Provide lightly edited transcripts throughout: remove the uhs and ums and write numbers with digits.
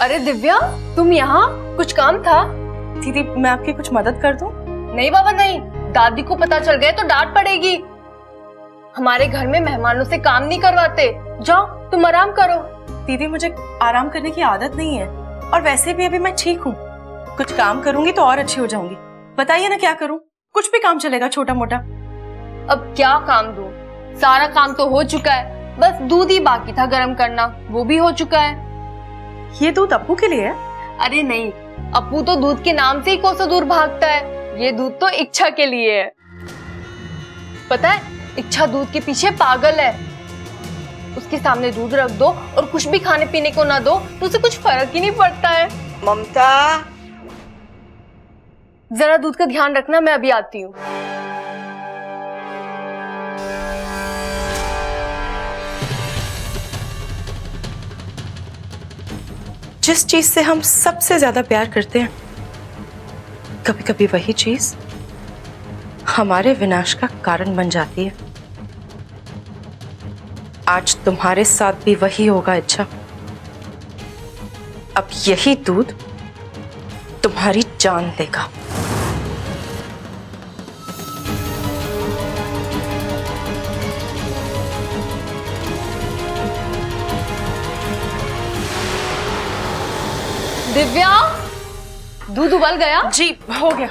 अरे दिव्या, तुम यहाँ? कुछ काम था? दीदी मैं आपकी कुछ मदद कर दूं? नहीं बाबा नहीं, दादी को पता चल गया तो डांट पड़ेगी। हमारे घर में मेहमानों से काम नहीं करवाते। जाओ तुम आराम करो। दीदी मुझे आराम करने की आदत नहीं है, और वैसे भी अभी मैं ठीक हूँ। कुछ काम करूंगी तो और अच्छी हो जाऊंगी। बताइए ना क्या करूँ? कुछ भी काम चलेगा, छोटा मोटा। अब क्या काम दूं? सारा काम तो हो चुका है, बस दूध ही बाकी था गर्म करना, वो भी हो चुका है। ये दूध अप्पू के लिए है? अरे नहीं, अप्पू तो दूध के नाम से ही कोसों दूर भागता है। ये दूध तो इच्छा के लिए है। पता है, इच्छा दूध के पीछे पागल है। उसके सामने दूध रख दो और कुछ भी खाने पीने को ना दो तो उसे कुछ फर्क ही नहीं पड़ता है। ममता, जरा दूध का ध्यान रखना, मैं अभी आती हूँ। जिस चीज से हम सबसे ज्यादा प्यार करते हैं, कभी कभी वही चीज हमारे विनाश का कारण बन जाती है। आज तुम्हारे साथ भी वही होगा इच्छा। अब यही दूध तुम्हारी जान लेगा। दिव्या, दूध उबल गया? जी हो गया।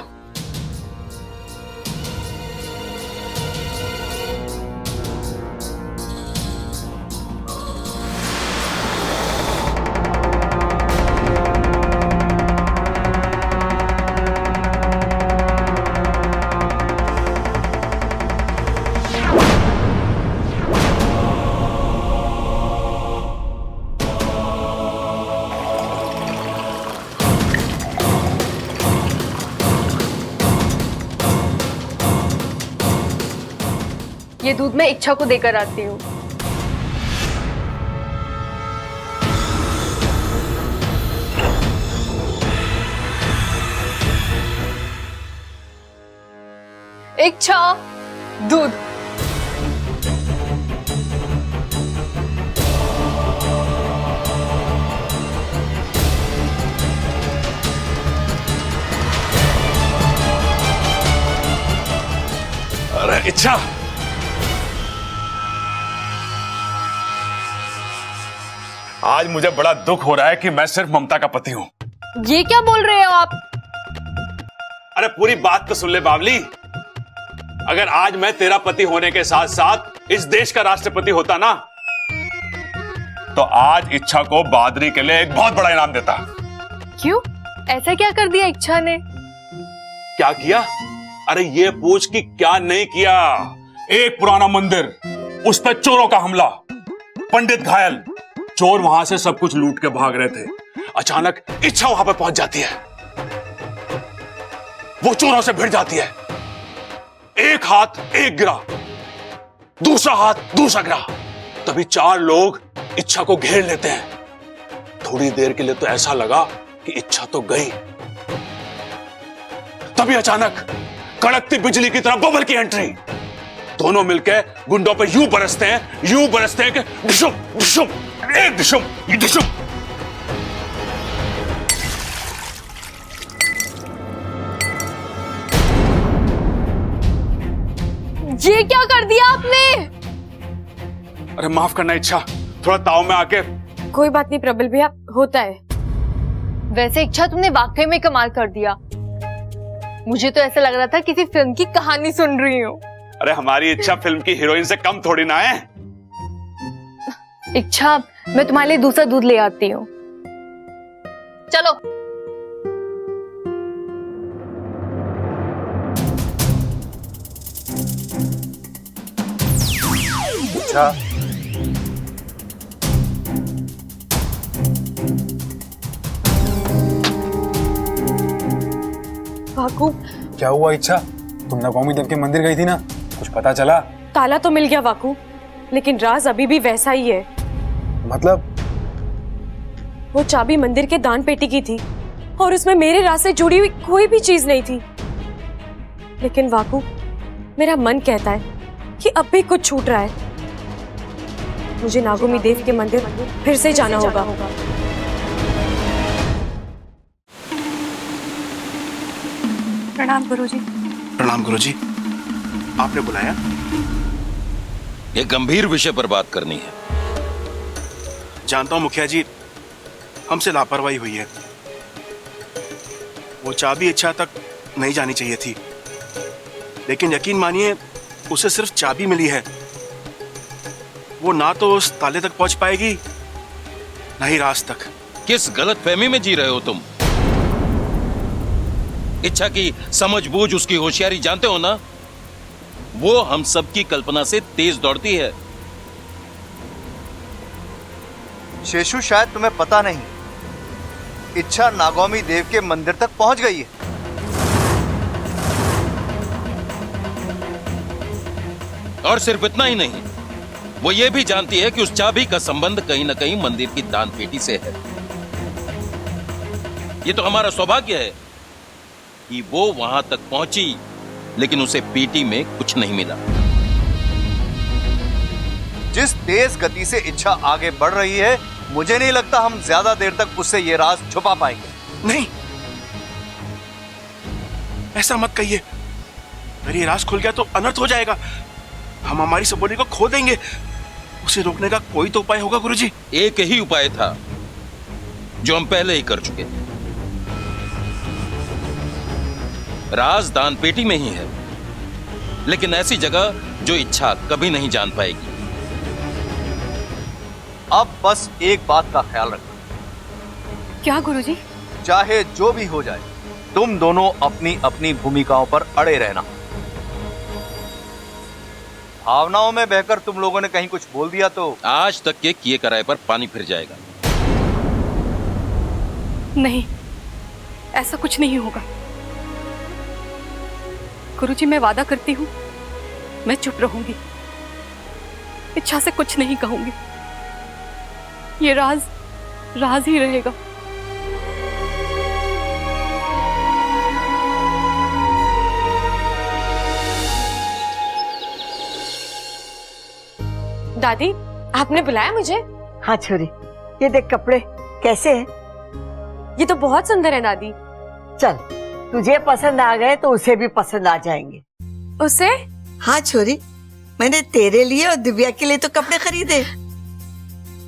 ये दूध मैं इच्छा को देकर आती हूँ। इच्छा, दूध। अरे इच्छा, आज मुझे बड़ा दुख हो रहा है कि मैं सिर्फ ममता का पति हूं। ये क्या बोल रहे हो आप? अरे पूरी बात तो सुन ले बावली। अगर आज मैं तेरा पति होने के साथ साथ इस देश का राष्ट्रपति होता ना, तो आज इच्छा को बहादुरी के लिए एक बहुत बड़ा इनाम देता। क्यों? ऐसा क्या कर दिया इच्छा ने? क्या किया? अरे ये पूछ कि क्या नहीं किया। एक पुराना मंदिर, उस पर चोरों का हमला, पंडित घायल, चोर वहां से सब कुछ लूट के भाग रहे थे। अचानक इच्छा वहां पर पहुंच जाती है। वो चोरों से भिड़ जाती है। एक हाथ एक गिरा, दूसरा हाथ दूसरा गिरा। तभी चार लोग इच्छा को घेर लेते हैं। थोड़ी देर के लिए तो ऐसा लगा कि इच्छा तो गई। तभी अचानक कड़कती बिजली की तरह बबल की एंट्री। दोनों मिलकर गुंडों पे यूं बरसते हैं कि डिशुम डिशुम, एक डिशुम, ये डिशुम। ये क्या कर दिया आपने? अरे माफ करना इच्छा, थोड़ा ताव में आके। कोई बात नहीं प्रबल भैया, होता है। वैसे इच्छा तुमने वाकई में कमाल कर दिया। मुझे तो ऐसा लग रहा था किसी फिल्म की कहानी सुन रही हूँ। अरे हमारी इच्छा फिल्म की हीरोइन से कम थोड़ी ना है। इच्छा, मैं तुम्हारे लिए दूसरा दूध ले आती हूँ। चलो। इच्छा, वाकू, क्या हुआ इच्छा? तुम नवमी देव के मंदिर गई थी ना, कुछ पता चला? ताला तो मिल गया वाकू, लेकिन राज अभी भी वैसा ही है। मतलब? वो चाबी मंदिर के दान पेटी की थी और उसमें मेरे राज से जुड़ी हुई कोई भी चीज नहीं थी। लेकिन वाकू, मेरा मन कहता है कि अब भी कुछ छूट रहा है। मुझे नागोमी देव के मंदिर फिर से जाना होगा। प्रणाम गुरुजी। प्रणाम गुरुजी। आपने बुलाया? एक गंभीर विषय पर बात करनी है। जानता हूं मुखिया जी, हमसे लापरवाही हुई है। वो चाबी इच्छा तक नहीं जानी चाहिए थी, लेकिन यकीन मानिए उसे सिर्फ चाबी मिली है। वो ना तो उस ताले तक पहुंच पाएगी, ना ही राज तक। किस गलतफहमी में जी रहे हो तुम? इच्छा की समझबूझ, उसकी होशियारी जानते हो ना? वो हम सबकी कल्पना से तेज दौड़ती है। शेषु, शायद तुम्हें पता नहीं, इच्छा नागौमी देव के मंदिर तक पहुंच गई है। और सिर्फ इतना ही नहीं, वो ये भी जानती है कि उस चाबी का संबंध कहीं ना कहीं मंदिर की दान पेटी से है। ये तो हमारा सौभाग्य है कि वो वहां तक पहुंची, लेकिन उसे पेटी में कुछ नहीं मिला। जिस तेज गति से इच्छा आगे बढ़ रही है, मुझे नहीं लगता हम ज्यादा देर तक उससे ये राज छुपा पाएंगे। नहीं, ऐसा मत कहिए। अगर ये राज खुल गया तो अनर्थ हो जाएगा। हम हमारी सबोली को खो देंगे। उसे रोकने का कोई तो उपाय होगा गुरुजी। एक ही उपाय था जो हम पहले ही कर चुके। राज दान पेटी में ही है, लेकिन ऐसी जगह जो इच्छा कभी नहीं जान पाएगी। अब बस एक बात का ख्याल रखना। क्या गुरुजी? चाहे जो भी हो जाए, तुम दोनों अपनी अपनी भूमिकाओं पर अड़े रहना। भावनाओं में बहकर तुम लोगों ने कहीं कुछ बोल दिया तो आज तक के किए कराए पर पानी फिर जाएगा। नहीं, ऐसा कुछ नहीं होगा गुरुजी। मैं वादा करती हूँ, मैं चुप रहूंगी, इच्छा से कुछ नहीं कहूंगी। ये राज राज ही रहेगा। दादी, आपने बुलाया मुझे? हाँ छोरी, ये देख कपड़े कैसे हैं? ये तो बहुत सुंदर है दादी। चल, तुझे पसंद आ गए तो उसे भी पसंद आ जाएंगे। उसे? हाँ छोरी, मैंने तेरे लिए और दिव्या के लिए तो कपड़े खरीदे।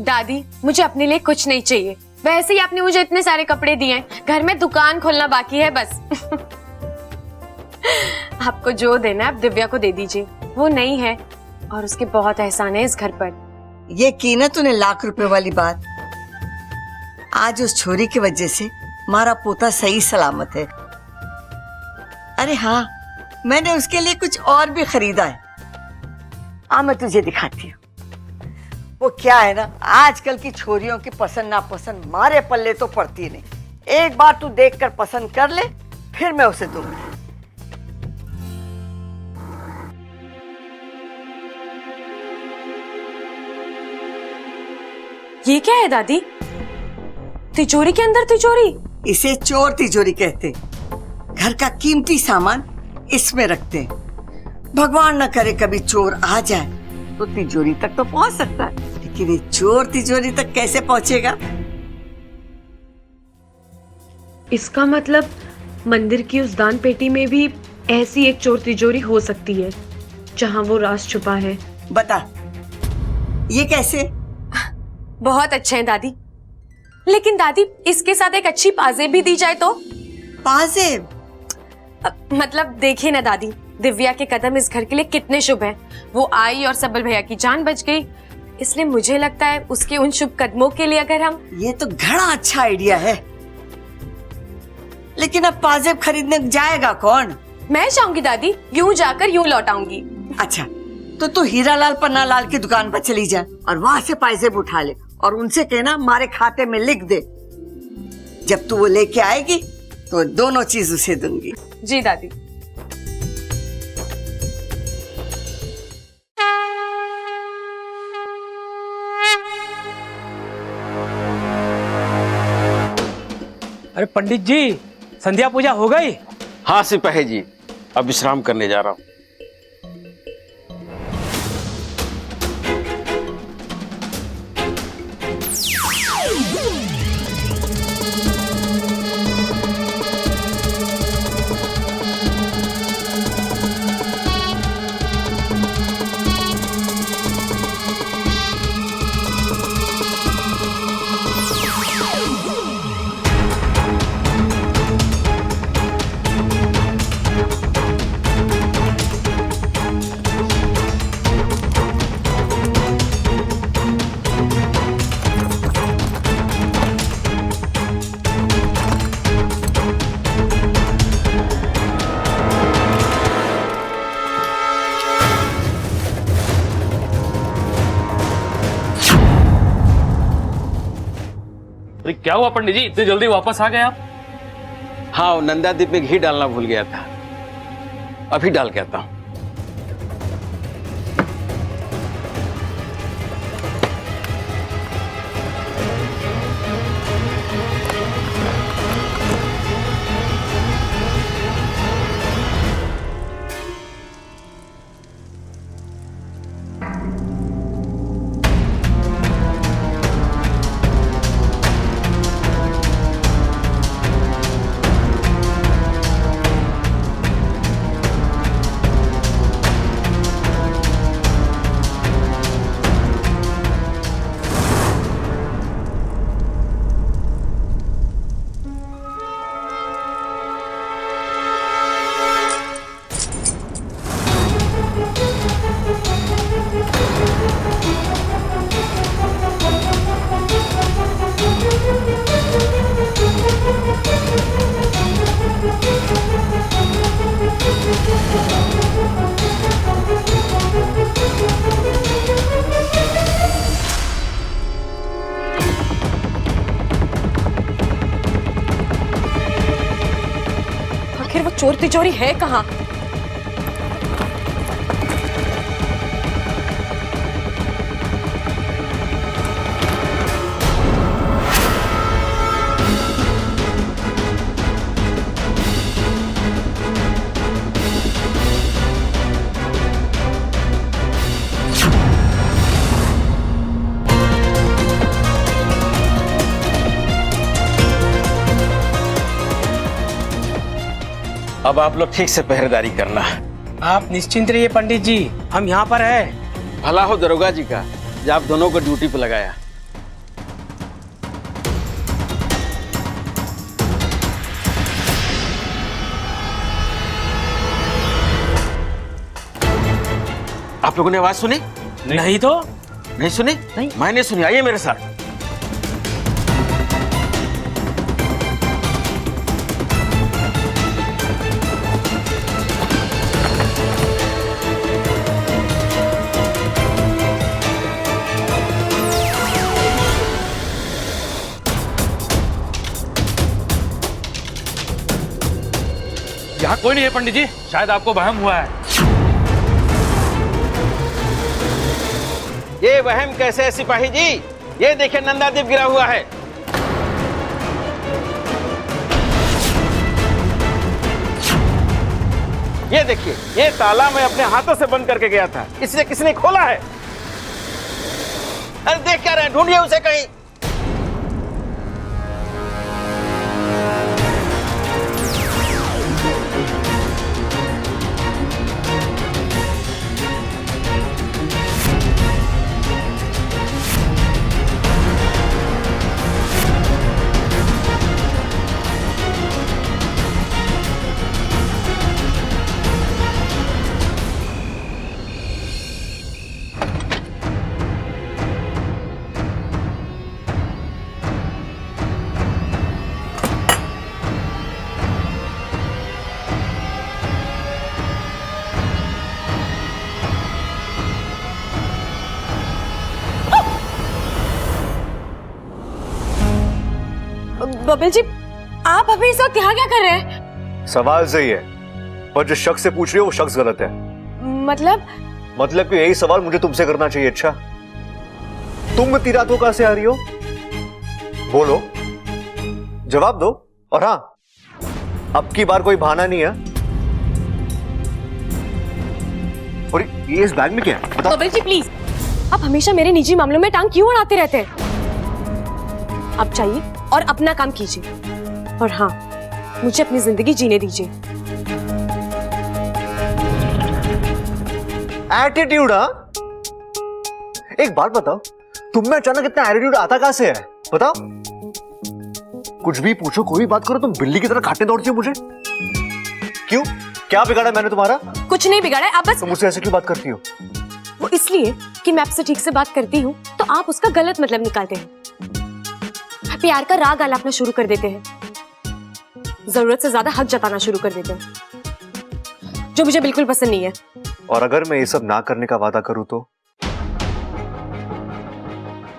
दादी, मुझे अपने लिए कुछ नहीं चाहिए। वैसे ही आपने मुझे इतने सारे कपड़े दिए हैं, घर में दुकान खोलना बाकी है बस। आपको जो देना है आप दिव्या को दे दीजिए। वो नहीं है और उसके बहुत एहसान है इस घर पर। ये की ना तूने लाख रुपए वाली बात। आज उस छोरी की वजह से हमारा पोता सही सलामत है। अरे हाँ, मैंने उसके लिए कुछ और भी खरीदा है। आ मैं तुझे दिखाती हूँ। वो क्या है ना, आजकल की छोरियों की पसंद नापसंद मारे पल्ले तो पड़ती नहीं। एक बार तू देखकर पसंद कर ले, फिर मैं उसे दूंगी। ये क्या है दादी? तिजोरी के अंदर तिजोरी? इसे चोर तिजोरी कहते। घर का कीमती सामान इसमें रखते हैं। भगवान न करे कभी चोर आ जाए तो तिजोरी तक तो पहुंच सकता है, लेकिन ये चोर तिजोरी तक कैसे पहुंचेगा? इसका मतलब मंदिर की उस दान पेटी में भी ऐसी एक चोर तिजोरी हो सकती है जहां वो राज छुपा है। बता, ये कैसे? बहुत अच्छे हैं दादी, लेकिन दादी इसके साथ एक अच्छी पाजेब भी दी जाए तो? पाजेब? मतलब देखिए ना दादी, दिव्या के कदम इस घर के लिए कितने शुभ हैं। वो आई और सबल भैया की जान बच गई, इसलिए मुझे लगता है उसके उन शुभ कदमों के लिए अगर हम। ये तो घड़ा अच्छा आइडिया है, लेकिन अब पाजेब खरीदने जाएगा कौन? मैं जाऊंगी दादी, यूं जाकर यूं लौट आऊंगी। अच्छा, तो तू हीरालाल पन्नालाल की दुकान पर चली जा और वहां से पाजेब उठा ले और उनसे कहना हमारे खाते में लिख दे। जब तू वो लेके आएगी तो दोनों चीज उसे दूंगी। जी दादी। अरे पंडित जी, संध्या पूजा हो गई? हाँ सिपाही जी, अब विश्राम करने जा रहा हूँ। अरे क्या हुआ पंडित जी, इतनी जल्दी वापस आ गए आप? हाँ, वो नंदादीप में घी डालना भूल गया था, अभी डाल के आता हूँ। आखिर वो चोर तिजोरी है कहाँ? अब आप लोग ठीक से पहरेदारी करना। आप निश्चिंत रहिए पंडित जी, हम यहाँ पर है। भला हो दरोगा जी का, जो आप दोनों को ड्यूटी पे लगाया। आप लोगों ने आवाज सुनी? नहीं तो? नहीं सुनी? नहीं। मैंने सुनी, आइए मेरे साथ। यहाँ कोई नहीं है पंडित जी, शायद आपको वहम हुआ है। ये वहम कैसे है सिपाही जी? ये देखिए नंदादीप गिरा हुआ है। ये देखिए, ये ताला मैं अपने हाथों से बंद करके गया था, इसलिए किसने खोला है? अरे देख क्या रहे हैं, ढूंढिए उसे कहीं। बबल जी, आप अभी इस वक्त यहाँ क्या कर रहे हैं? सवाल सही है, पर जो शख्स से पूछ रही हो वो शख्स गलत है। मतलब कि यही सवाल मुझे तुमसे करना चाहिए। अच्छा, तुम इतनी रात को कहां से आ रही हो? बोलो, जवाब दो। और हाँ, अब की बार कोई बहाना नहीं है। और ये इस बैग में क्या है? बताओ। बबल जी प्लीज, आप हमेशा मेरे निजी मामलों में टांग क्यों अड़ाते रहते हैं? आप चाहिए और अपना काम कीजिए, और हाँ, मुझे अपनी जिंदगी जीने दीजिए। एटीट्यूड? हाँ, एक बात बताओ, तुम में अचानक इतना एटीट्यूड आता कहां से है? बताओ। कुछ भी पूछो, कोई भी बात करो, तुम बिल्ली की तरह काटने दौड़ती हो मुझे। क्यों? क्या बिगाड़ा मैंने तुम्हारा? कुछ नहीं बिगाड़ा, आप बस। तुम मुझसे ऐसे क्यों बात करती हो? वो इसलिए कि मैं आपसे ठीक से बात करती हूँ तो आप उसका गलत मतलब निकालते हैं, प्यार का राग आलापना शुरू कर देते हैं, जरूरत से ज्यादा हक जताना शुरू कर देते हैं, जो मुझे बिल्कुल पसंद नहीं है। और अगर मैं ये सब ना करने का वादा करूं तो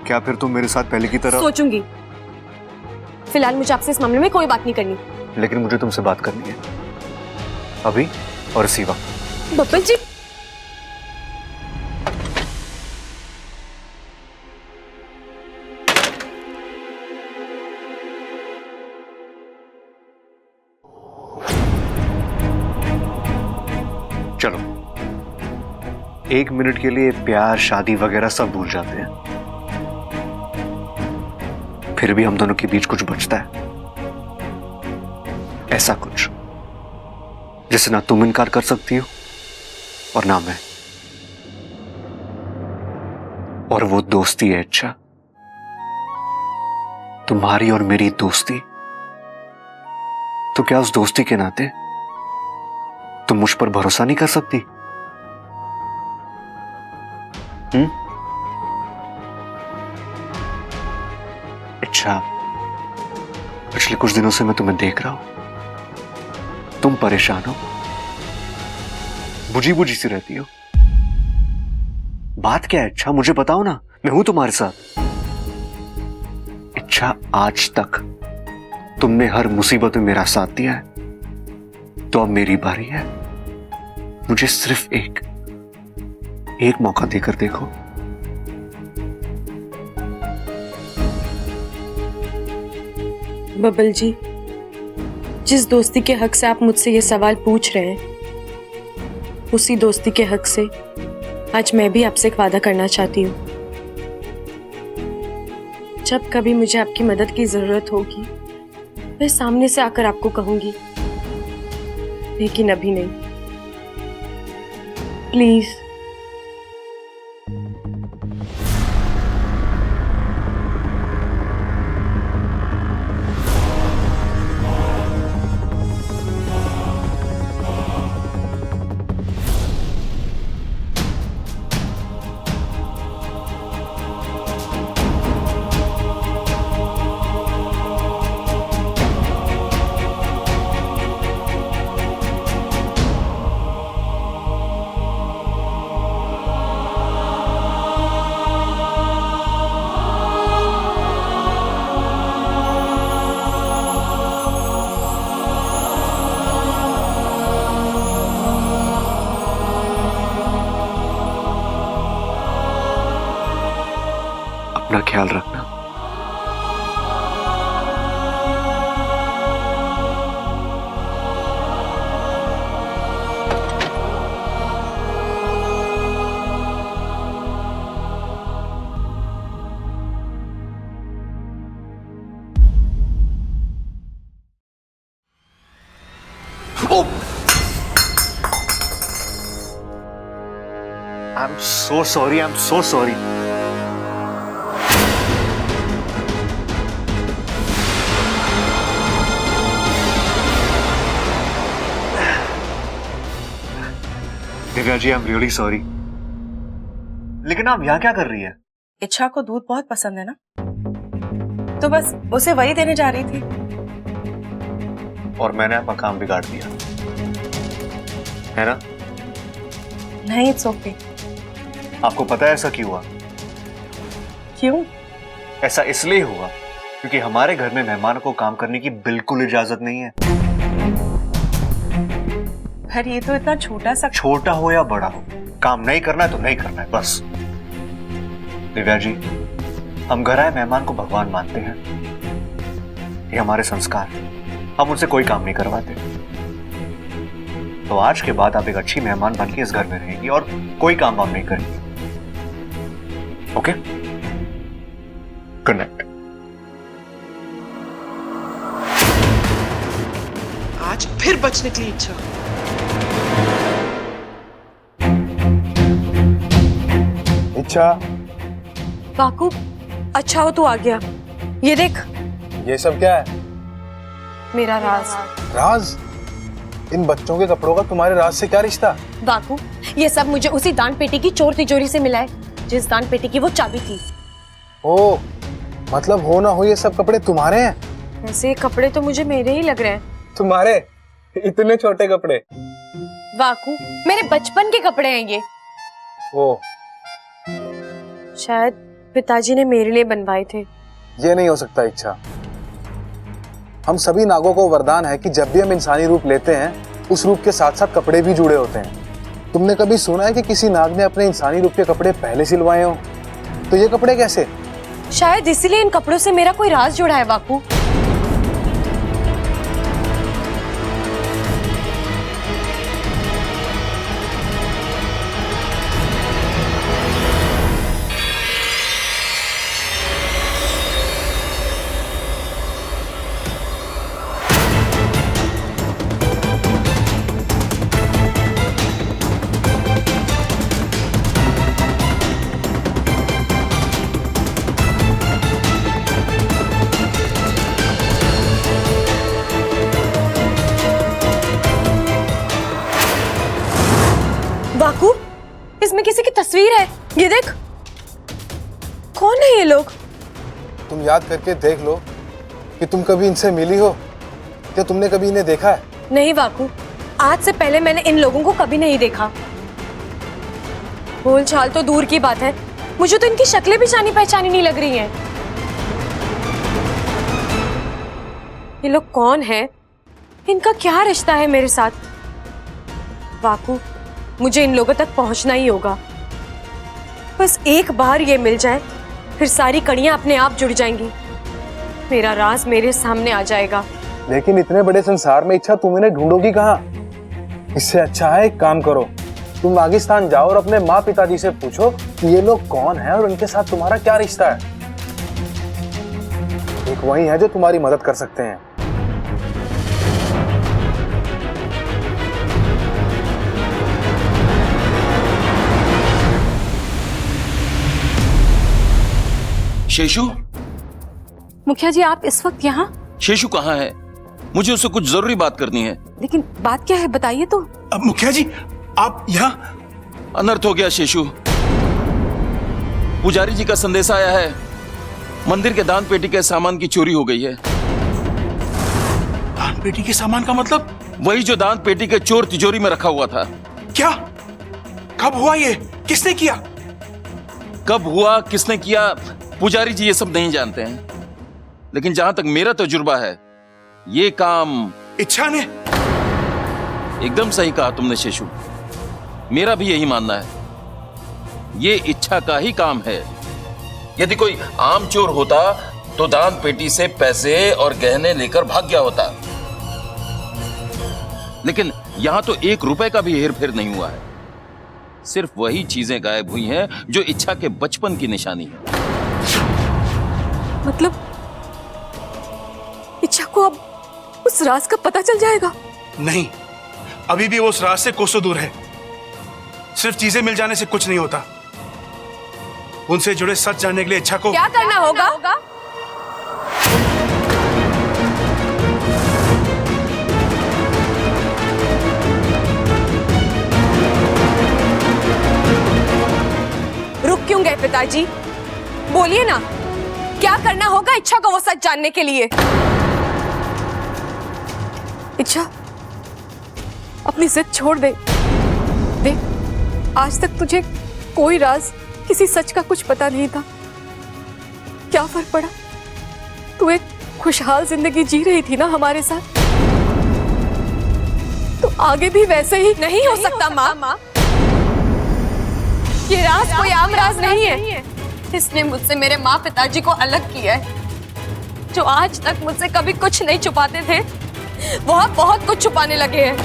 क्या फिर तुम मेरे साथ पहले की तरह? सोचूंगी, फिलहाल मुझे आपसे इस मामले में कोई बात नहीं करनी। लेकिन मुझे तुमसे बात करनी है, अभी और इसी वक्त। बब्बल जी, चलो 1 मिनट के लिए प्यार शादी वगैरह सब भूल जाते हैं, फिर भी हम दोनों के बीच कुछ बचता है, ऐसा कुछ जिसे ना तुम इनकार कर सकती हो और ना मैं, और वो दोस्ती है। अच्छा, तुम्हारी और मेरी दोस्ती। तो क्या उस दोस्ती के नाते तुम मुझ पर भरोसा नहीं कर सकती? अच्छा, पिछले कुछ दिनों से मैं तुम्हें देख रहा हूं, तुम परेशान हो, बुझी बुझी सी रहती हो। बात क्या है? अच्छा मुझे बताओ ना, मैं हूं तुम्हारे साथ। अच्छा, आज तक तुमने हर मुसीबत में मेरा साथ दिया है, तो अब मेरी बारी है। मुझे सिर्फ एक मौका देकर देखो। बब्बल जी, जिस दोस्ती के हक से आप मुझसे ये सवाल पूछ रहे हैं, उसी दोस्ती के हक से आज मैं भी आपसे एक वादा करना चाहती हूँ। जब कभी मुझे आपकी मदद की जरूरत होगी, मैं सामने से आकर आपको कहूंगी, लेकिन अभी नहीं। प्लीज। अपना ख्याल रखना। I'm so sorry. I'm so sorry. Divya ji, I am really sorry. लेकिन आप यहाँ क्या कर रही है? इच्छा को दूध बहुत पसंद है ना, तो बस उसे वही देने जा रही थी। और मैंने आपका काम बिगाड़ दिया है ना? नहीं, इट्स ओके। आपको पता है ऐसा क्यों हुआ? क्यों? ऐसा इसलिए हुआ क्योंकि हमारे घर में मेहमान को काम करने की बिल्कुल इजाजत नहीं है। पर ये तो इतना छोटा सा। छोटा हो या बड़ा हो, काम नहीं करना है तो नहीं करना है, बस। दिव्या जी, हम घर आए मेहमान को भगवान मानते हैं, ये हमारे संस्कार हैं। हम उनसे कोई काम नहीं करवाते। तो आज के बाद आप एक अच्छी मेहमान बन के इस घर में रहेंगी और कोई काम वाम नहीं करेंगी। ओके? Good night. आज फिर बच निकली इच्छा। इच्छा, वाकू, अच्छा हो तू आ गया। ये देख, ये सब क्या है? मेरा राज। राज? इन बच्चों के कपड़ों का तुम्हारे राज से क्या रिश्ता? वाकू, ये सब मुझे उसी दान पेटी की चोर तिजोरी से मिला है, जिस दान पेटी की वो चाबी थी। ओ, मतलब हो ना हो ये सब कपड़े तुम्हारे हैं? ऐसे कपड़े तो मुझे मेरे ही लग रहे हैं। तुम्हारे? इतने छोटे कपड़े? वाकू, मेरे बचपन के कपड़े हैं ये। ओ, शायद पिताजी ने मेरे लिए बनवाए थे। ये नहीं हो सकता इच्छा। हम सभी नागों को वरदान है कि जब भी हम इंसानी रूप लेते हैं उस रूप के साथ साथ कपड़े भी जुड़े होते हैं। तुमने कभी सुना है कि किसी नाग ने अपने इंसानी रूप के कपड़े पहले सिलवाए हो? तो ये कपड़े कैसे? शायद इसीलिए इन कपड़ों से मेरा कोई राज जुड़ा है वाकू। वाकू, इसमें किसी की तस्वीर है, ये देख। कौन है ये लोग? तुम याद करके देख लो कि तुम कभी इनसे मिली हो या तुमने कभी इन्हें देखा है? नहीं वाकू, आज से पहले मैंने इन लोगों को कभी नहीं देखा। बोल चाल तो दूर की बात है, मुझे तो इनकी शक्लें भी जानी पहचानी नहीं लग रही हैं। ये लोग कौन हैं? इनका क्या रिश्ता है मेरे साथ? वाकू, मुझे इन लोगों तक पहुंचना ही होगा। बस एक बार ये मिल जाए, फिर सारी कड़ियां अपने आप जुड़ जाएंगी, मेरा राज मेरे सामने आ जाएगा। लेकिन इतने बड़े संसार में इच्छा तुम इन्हें ढूंढोगी कहाँ? इससे अच्छा है एक काम करो, तुम पाकिस्तान जाओ और अपने माँ पिताजी से पूछो कि ये लोग कौन हैं और उनके साथ तुम्हारा क्या रिश्ता है। एक वही है जो तुम्हारी मदद कर सकते हैं। शेषु? मुखिया जी, आप इस वक्त यहाँ? शेषु कहाँ है? मुझे उससे कुछ जरूरी बात करनी है। लेकिन बात क्या है, बताइए तो। अब मुखिया जी, आप यहाँ? अनर्थ हो गया शेषु। पुजारी जी का संदेश आया है, मंदिर के दान पेटी के सामान की चोरी हो गई है। दान पेटी के सामान का मतलब? वही जो दान पेटी के चोर तिजोरी में रखा हुआ था। क्या? कब हुआ ये? किसने किया? कब हुआ, किसने किया, पुजारी जी ये सब नहीं जानते हैं, लेकिन जहां तक मेरा तजुर्बा है, ये काम इच्छा ने। एकदम सही कहा तुमने शेषु, मेरा भी यही मानना है, ये इच्छा का ही काम है। यदि कोई आम चोर होता तो दान पेटी से पैसे और गहने लेकर भाग गया होता, लेकिन यहां तो 1 रुपए का भी हेरफेर नहीं हुआ है। सिर्फ वही चीजें गायब हुई हैं जो इच्छा के बचपन की निशानी है। मतलब इच्छा को अब उस राज का पता चल जाएगा? नहीं, अभी भी वो उस राज से कोसों दूर है। सिर्फ चीजें मिल जाने से कुछ नहीं होता, उनसे जुड़े सच जानने के लिए इच्छा को क्या करना होगा? रुक क्यों गए पिताजी? बोलिए ना, क्या करना होगा इच्छा को वो सच जानने के लिए? इच्छा, अपनी जिद छोड़ दे। देख, आज तक तुझे कोई राज, किसी सच का कुछ पता नहीं था। क्या फर्क पड़ा? तू एक खुशहाल जिंदगी जी रही थी ना हमारे साथ। तो आगे भी वैसे ही नहीं हो सकता माँ। ये राज कोई आम राज नहीं है। इसने मुझसे मेरे माँ पिताजी को अलग किया है। जो आज तक मुझसे कभी कुछ नहीं छुपाते थे, वो अब बहुत कुछ छुपाने लगे हैं।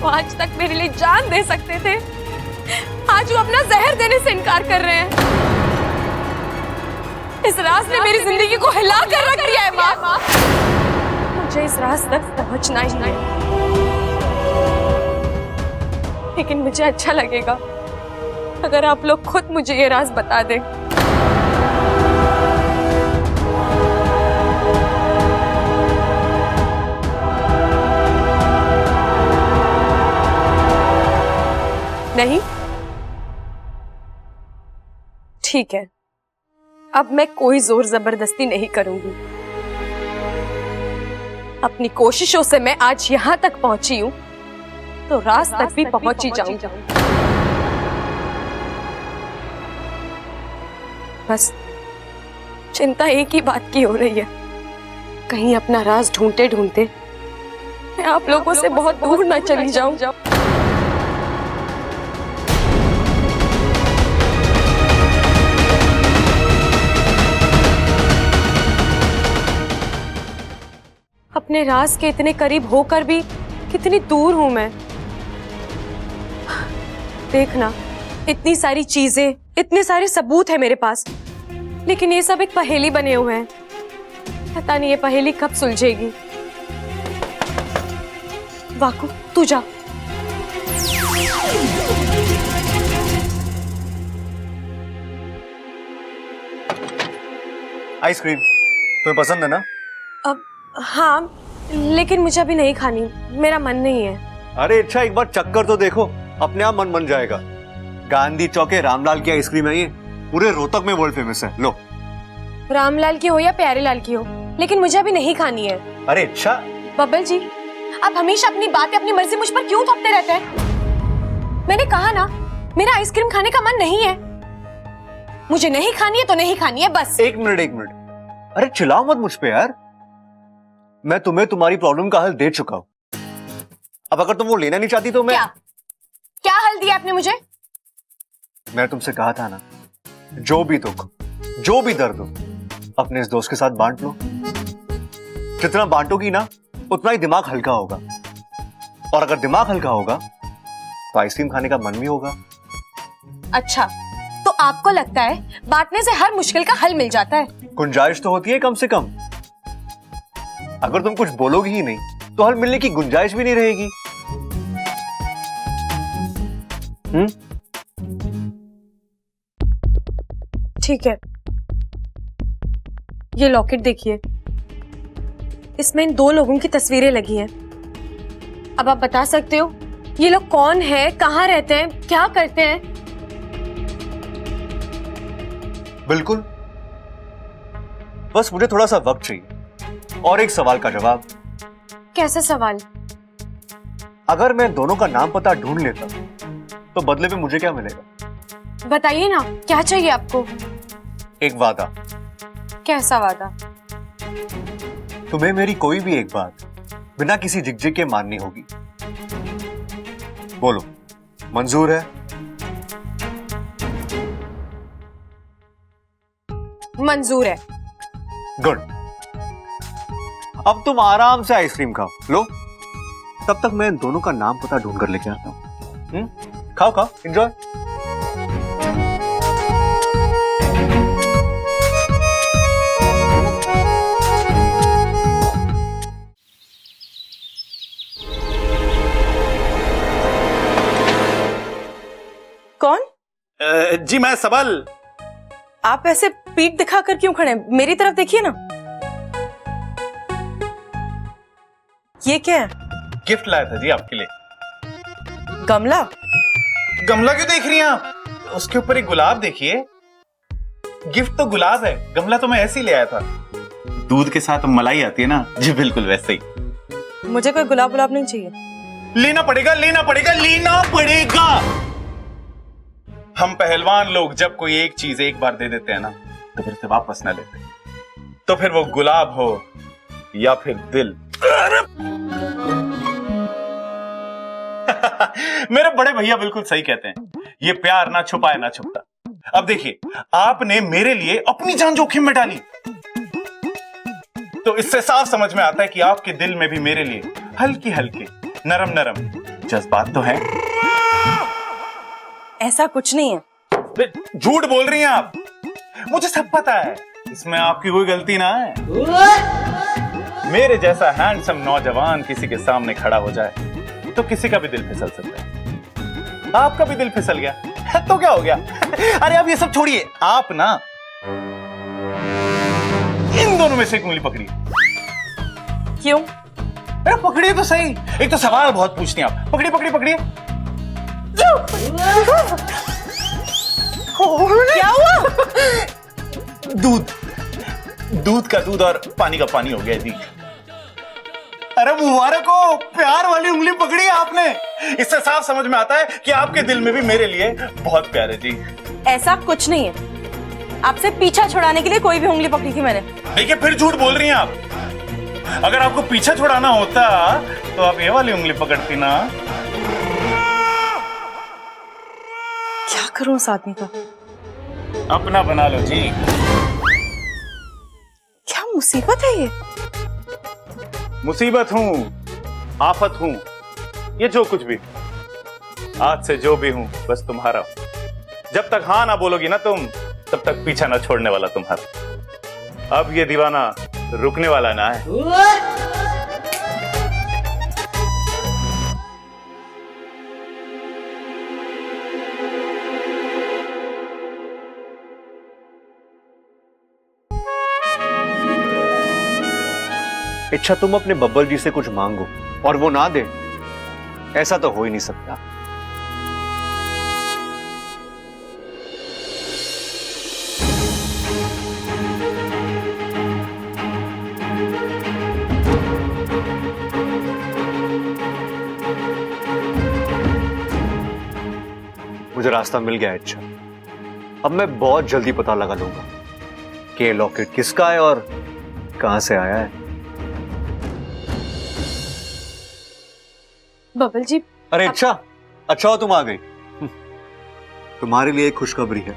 वो आज तक मेरे लिए जान दे सकते थे, आज वो अपना जहर देने से इनकार कर रहे हैं। इस राज ने मेरी जिंदगी को हिला कर रख दिया है माँ। मुझे इस राज तक पहुंचना ही है, लेकिन मुझे अच्छा लगेगा अगर आप लोग खुद मुझे ये राज बता दें। नहीं? ठीक है, अब मैं कोई जोर जबरदस्ती नहीं करूंगी। अपनी कोशिशों से मैं आज यहां तक पहुंची हूं, तो राज तक भी पहुंच ही जाऊंगी। बस चिंता एक ही बात की हो रही है, कहीं अपना राज ढूंढते ढूंढते मैं आप लोगों से बहुत दूर ना चली जाऊं। अपने राज के इतने करीब होकर भी कितनी दूर हूं मैं। देखना, इतनी सारी चीजें, इतने सारे सबूत है मेरे पास, लेकिन ये सब एक पहेली बने हुए हैं। पता नहीं ये पहेली कब सुलझेगी। वाकू, तू जा। आइसक्रीम तुम्हें पसंद है ना? अब हाँ, लेकिन मुझे अभी नहीं खानी, मेरा मन नहीं है। अरे अच्छा, एक बार चक्कर तो देखो, अपने आप मन बन जाएगा। गांधी चौक के रामलाल की आइसक्रीम है ये, पूरे रोहतक में वर्ल्ड फेमस है। लो। रामलाल की हो या प्यारेलाल की हो, लेकिन मुझे अभी नहीं खानी है। अरे अच्छा। बब्बल जी, आप हमेशा अपनी बातें अपनी मर्जी मुझ पर क्यों थोपते रहते हैं? मैंने कहा ना, मेरा आइसक्रीम खाने का मन नहीं है। मुझे नहीं खानी है तो नहीं खानी है, बस। एक मिनट। अरे चिल्लाओ मत मुझ पे यार। मैं तुम्हें तुम्हारी प्रॉब्लम का हल दे चुका हूं। अब अगर तुम वो लेना नहीं चाहती तो मैं क्या हल दिया आपने मुझे? मैं तुमसे कहा था ना, जो भी दुख, जो भी दर्द हो, अपने इस दोस्त के साथ बांट लो। जितना बांटोगी ना, उतना ही दिमाग हल्का होगा, और अगर दिमाग हल्का होगा तो आइसक्रीम खाने का मन भी होगा। अच्छा, तो आपको लगता है बांटने से हर मुश्किल का हल मिल जाता है? गुंजाइश तो होती है कम से कम। अगर तुम कुछ बोलोगी ही नहीं तो हल मिलने की गुंजाइश भी नहीं रहेगी। ठीक है, ये लॉकेट देखिए, इसमें इन 2 लोगों की तस्वीरें लगी हैं। अब आप बता सकते हो ये लोग कौन है, कहाँ रहते हैं, क्या करते हैं? बिल्कुल, बस मुझे थोड़ा सा वक्त चाहिए और एक सवाल का जवाब। कैसा सवाल? अगर मैं दोनों का नाम पता ढूंढ लेता तो बदले में मुझे क्या मिलेगा? बताइए ना, क्या चाहिए आपको? एक वादा। कैसा वादा? तुम्हें मेरी कोई भी एक बात बिना किसी झिकझिक के माननी होगी। बोलो, मंजूर है? मंजूर है। गुड। अब तुम आराम से आइसक्रीम खाओ। लो, तब तक मैं इन दोनों का नाम पता ढूंढ कर लेके आता हूं। खाओ खाओ, एंजॉय। कौन? जी मैं सबल। आप ऐसे पीठ दिखाकर क्यों खड़े हैं? मेरी तरफ देखिए ना। ये क्या है? गिफ्ट लाया था जी आपके लिए। गमला? गमला क्यों देख रही हैं आप? उसके ऊपर एक गुलाब देखिए। गिफ्ट तो गुलाब है, गमला तो मैं ऐसे ही ले आया था। दूध के साथ मलाई आती है ना जी, बिल्कुल वैसे ही। मुझे कोई गुलाब नहीं चाहिए। लेना पड़ेगा, लेना पड़ेगा, लेना पड़ेगा। हम पहलवान लोग जब कोई एक चीज एक बार दे देते हैं ना, तो फिर से वापस ना लेते। तो फिर वो गुलाब हो या फिर दिल। मेरे बड़े भैया बिल्कुल सही कहते हैं, ये प्यार ना छुपाए ना छुपता। अब देखिए, आपने मेरे लिए अपनी जान जोखिम में डाली, तो इससे साफ समझ में आता है कि आपके दिल में भी मेरे लिए हल्की हल्के नरम नरम जज्बात तो हैं। ऐसा कुछ नहीं है। झूठ बोल रही हैं आप, मुझे सब पता है, इसमें आपकी कोई गलती ना है। मेरे जैसा हैंडसम नौजवान किसी के सामने खड़ा हो जाए तो किसी का भी दिल फिसल सकता है। आपका भी दिल फिसल गया तो क्या हो गया? अरे अब ये सब छोड़िए, आप ना इन दोनों में से एक उंगली पकड़िए। क्यों? अरे पकड़िए तो सही, एक तो सवाल बहुत पूछती हैं आप। पकड़िए पकड़िए पकड़िए। क्या हुआ? दूध का दूध और पानी का पानी हो गया जी। अरे मुबारक हो, प्यार वाली उंगली पकड़ी आपने। इससे साफ समझ में आता है कि आपके दिल में भी मेरे लिए बहुत प्यार है जी। ऐसा कुछ नहीं है। आपसे पीछा छुड़ाने के लिए कोई भी उंगली पकड़ी थी मैंने। देखिए फिर झूठ बोल रही हैं आप। अगर आपको पीछा छुड़ाना होता तो आप ये वाली उंगली पकड़ती ना। क्या करूं उस आदमी का? अपना बना लो जी। क्या मुसीबत है ये? मुसीबत हूं, आफत हूं, ये जो कुछ भी, आज से जो भी हूं बस तुम्हारा हूं। जब तक हाँ ना बोलोगी ना तुम, तब तक पीछा ना छोड़ने वाला तुम्हारा। अब ये दीवाना रुकने वाला ना है। इच्छा तुम अपने बब्बल जी से कुछ मांगो और वो ना दे, ऐसा तो हो ही नहीं सकता। मुझे रास्ता मिल गया इच्छा। अब मैं बहुत जल्दी पता लगा लूंगा कि ये लॉकेट किसका है और कहां से आया है। बबल जी। अरे इच्छा, अच्छा हो तुम आ गई। तुम्हारे लिए एक खुशखबरी है।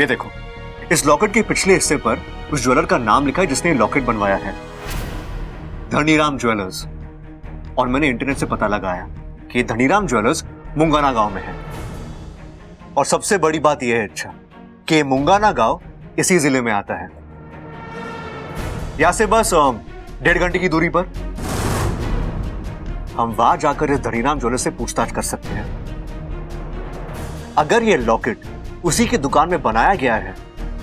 ये देखो, इस लॉकेट के पिछले हिस्से पर उस ज्वेलर का नाम लिखा है जिसने ये लॉकेट बनवाया है, धनीराम ज्वेलर्स। और मैंने इंटरनेट से पता लगाया कि धनीराम ज्वेलर्स मुंगाना गांव में है। और सबसे बड़ी बात यह है इच्छा कि मुंगाना गांव इसी जिले में आता है, यहां से बस 1.5 घंटे की दूरी पर। हम वहां जाकर इस धनीराम ज्वेलर से पूछताछ कर सकते हैं। अगर यह लॉकेट उसी की दुकान में बनाया गया है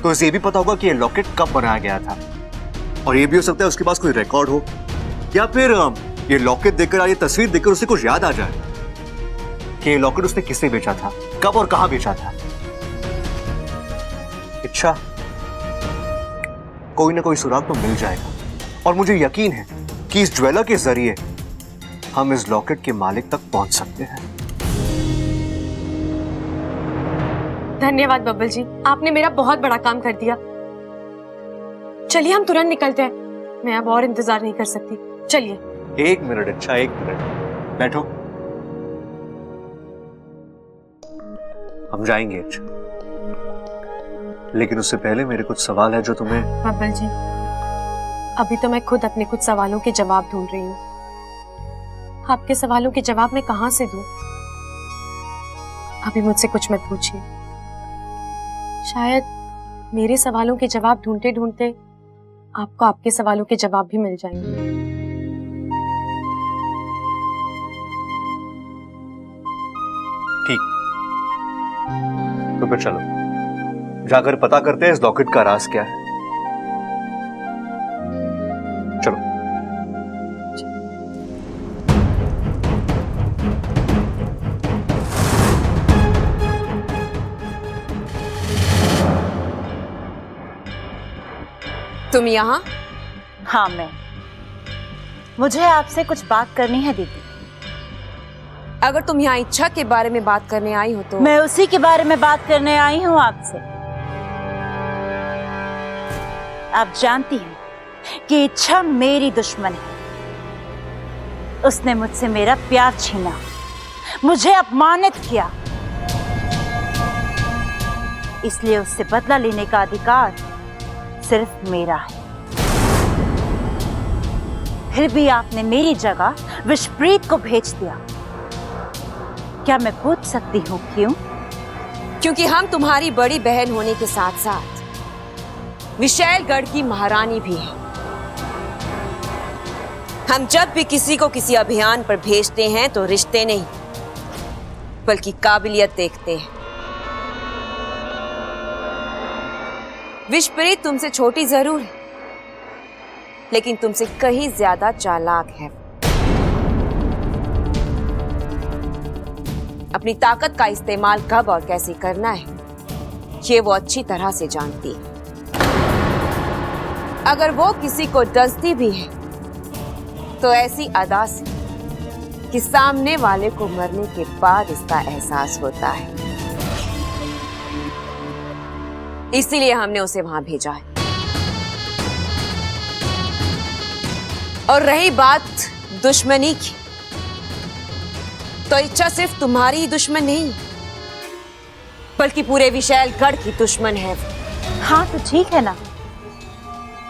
तो इसे भी पता होगा कि यह लॉकेट कब बनाया गया था। और यह भी हो सकता है उसके पास कोई रिकॉर्ड हो, या फिर ये लॉकेट देखकर या ये तस्वीर देखकर उसे कुछ याद आ जाए कि ये लॉकेट उसने किसे बेचा था, कब और कहां बेचा था। इच्छा, कोई ना कोई सुराग तो मिल जाएगा और मुझे यकीन है कि इस ज्वेलर के जरिए हम इस लॉकेट के मालिक तक पहुंच सकते हैं। धन्यवाद बब्बल जी, आपने मेरा बहुत बड़ा काम कर दिया। चलिए हम तुरंत निकलते हैं, मैं अब और इंतजार नहीं कर सकती। चलिए। 1 मिनट इच्छा, 1 मिनट बैठो। हम जाएंगे इच्छा, लेकिन उससे पहले मेरे कुछ सवाल है जो तुम्हें। बब्बल जी, अभी तो मैं खुद अपने कुछ सवालों के जवाब ढूंढ रही हूँ। आपके सवालों के जवाब मैं कहां से दूं? अभी मुझसे कुछ मत पूछिए। शायद मेरे सवालों के जवाब ढूंढते ढूंढते आपको आपके सवालों के जवाब भी मिल जाएंगे। ठीक, तो फिर चलो जाकर पता करते हैं इस लॉकेट का राज क्या है। चलो। तुम यहाँ? हाँ मैं। मुझे आपसे कुछ बात करनी है दीदी। अगर तुम यहाँ इच्छा के बारे में बात करने आई हो तो मैं उसी के बारे में बात करने आई हूँ आपसे। आप जानती हैं कि इच्छा मेरी दुश्मन है। उसने मुझसे मेरा प्यार छीना, मुझे अपमानित किया, इसलिए उससे बदला लेने का अधिकार सिर्फ मेरा है। फिर भी आपने मेरी जगह विशप्रीत को भेज दिया। क्या मैं पूछ सकती हूँ क्यों? क्योंकि हम तुम्हारी बड़ी बहन होने के साथ साथ विशैलगढ़ की महारानी भी हैं। हम जब भी किसी को किसी अभियान पर भेजते हैं तो रिश्ते नहीं बल्कि काबिलियत देखते हैं। विशप्रीत तुमसे छोटी जरूर है, लेकिन तुमसे कहीं ज्यादा चालाक है। अपनी ताकत का इस्तेमाल कब और कैसे करना है, ये वो अच्छी तरह से जानती है। अगर वो किसी को डसती भी है तो ऐसी अदा से कि सामने वाले को मरने के बाद इसका एहसास होता है। इसीलिए हमने उसे वहां भेजा है। और रही बात दुश्मनी की, तो इच्छा सिर्फ तुम्हारी दुश्मन नहीं, बल्कि पूरे विशालगढ़ की दुश्मन है। हाँ तो ठीक है ना,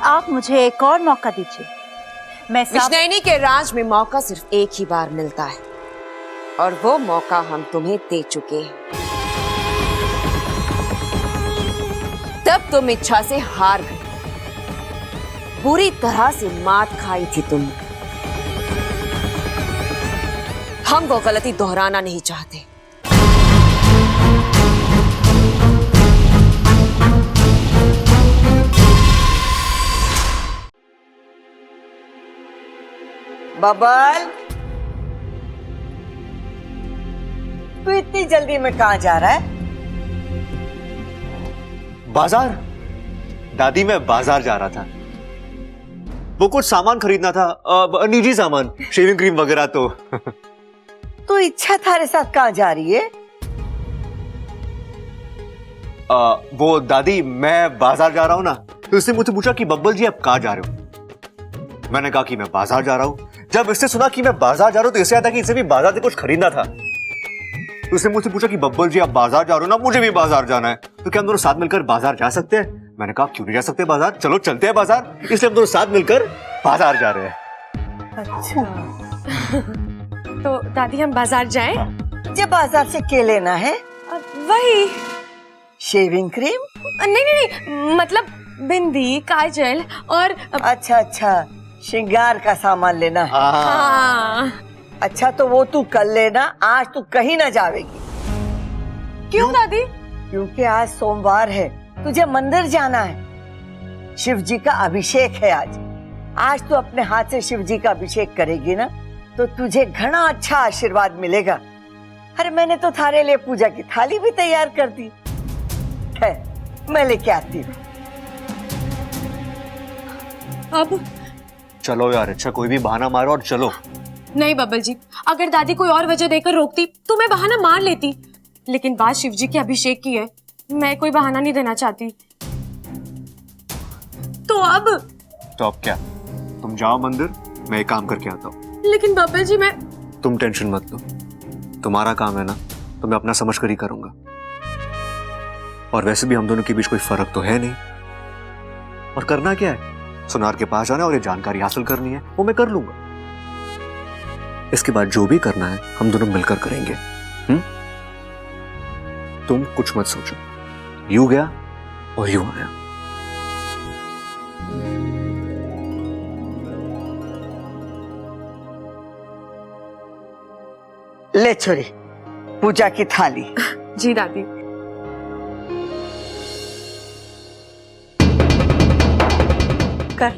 आप मुझे एक और मौका दीजिए। मैं विष्णुनी के राज में मौका सिर्फ एक ही बार मिलता है, और वो मौका हम तुम्हें दे चुके हैं। तब तुम इच्छा से हार गए, बुरी तरह से मात खाई थी तुमने। हम वो गलती दोहराना नहीं चाहते। बबल, तू इतनी जल्दी में कहाँ जा रहा है? बाजार। दादी, मैं बाजार जा रहा था, वो कुछ सामान खरीदना था, निजी सामान, शेविंग क्रीम वगैरह। तो इच्छा थारे साथ कहाँ जा रही है? वो दादी, मैं बाजार जा रहा हूँ ना, तो इसने मुझसे पूछा कि बब्बल जी आप कहाँ जा रहे हो। मैंने कहा कि मैं बाजार जा रहा हूँ। जब इसने सुना कि मैं बाजार जा रहा हूँ तो इसे याद था कि इसे भी बाजार से कुछ खरीदना था। तो उसने मुझसे पूछा कि बब्बल जी आप बाजार जा रहे हो ना, मुझे भी बाजार जाना है, तो क्या हम दोनों साथ मिलकर बाजार जा सकते हैं? मैंने कहा क्यों नहीं जा सकते बाजार, चलो चलते हैं बाजार। इसलिए हम दोनों साथ मिलकर बाजार जा रहे हैं। अच्छा, तो दादी हम बाजार जाएं? जब बाजार से क्या लेना है? वही शेविंग क्रीम? नहीं नहीं नहीं, मतलब बिंदी, काजल और अच्छा अच्छा, श्रृंगार का सामान लेना है। हाँ। अच्छा, तो वो तू कल लेना, आज तू कहीं ना जावेगी। क्यों दादी? क्योंकि आज सोमवार है, तुझे मंदिर जाना है। शिव जी का अभिषेक है आज। आज तू अपने हाथ से शिव जी का अभिषेक करेगी ना, तो तुझे घना अच्छा आशीर्वाद मिलेगा। अरे मैंने तो थारे लिए पूजा की थाली भी तैयार कर दी है, मैं लेके आती हूँ। अब चलो यार, अच्छा कोई भी बहाना मारो और चलो। नहीं बब्बल जी, अगर दादी कोई और वजह देकर रोकती तो मैं बहाना मार लेती, लेकिन बात शिव जी के अभिषेक की है, मैं कोई बहाना नहीं देना चाहती। तो अब क्या, तुम जाओ मंदिर, मैं एक काम करके आता हूँ। लेकिन बब्बल जी मैं... तुम टेंशन मत लो, तुम्हारा काम है ना, तो मैं अपना समझ कर ही करूंगा। और वैसे भी हम दोनों के बीच कोई फर्क तो है नहीं, और करना क्या है, सुनार के पास जाना और ये जानकारी हासिल करनी है, वो मैं कर लूंगा। इसके बाद जो भी करना है हम दोनों मिलकर करेंगे। तुम कुछ मत सोचो, यूं गया और यूं आया। ले छोरी, पूजा की थाली। जी दादी। कर,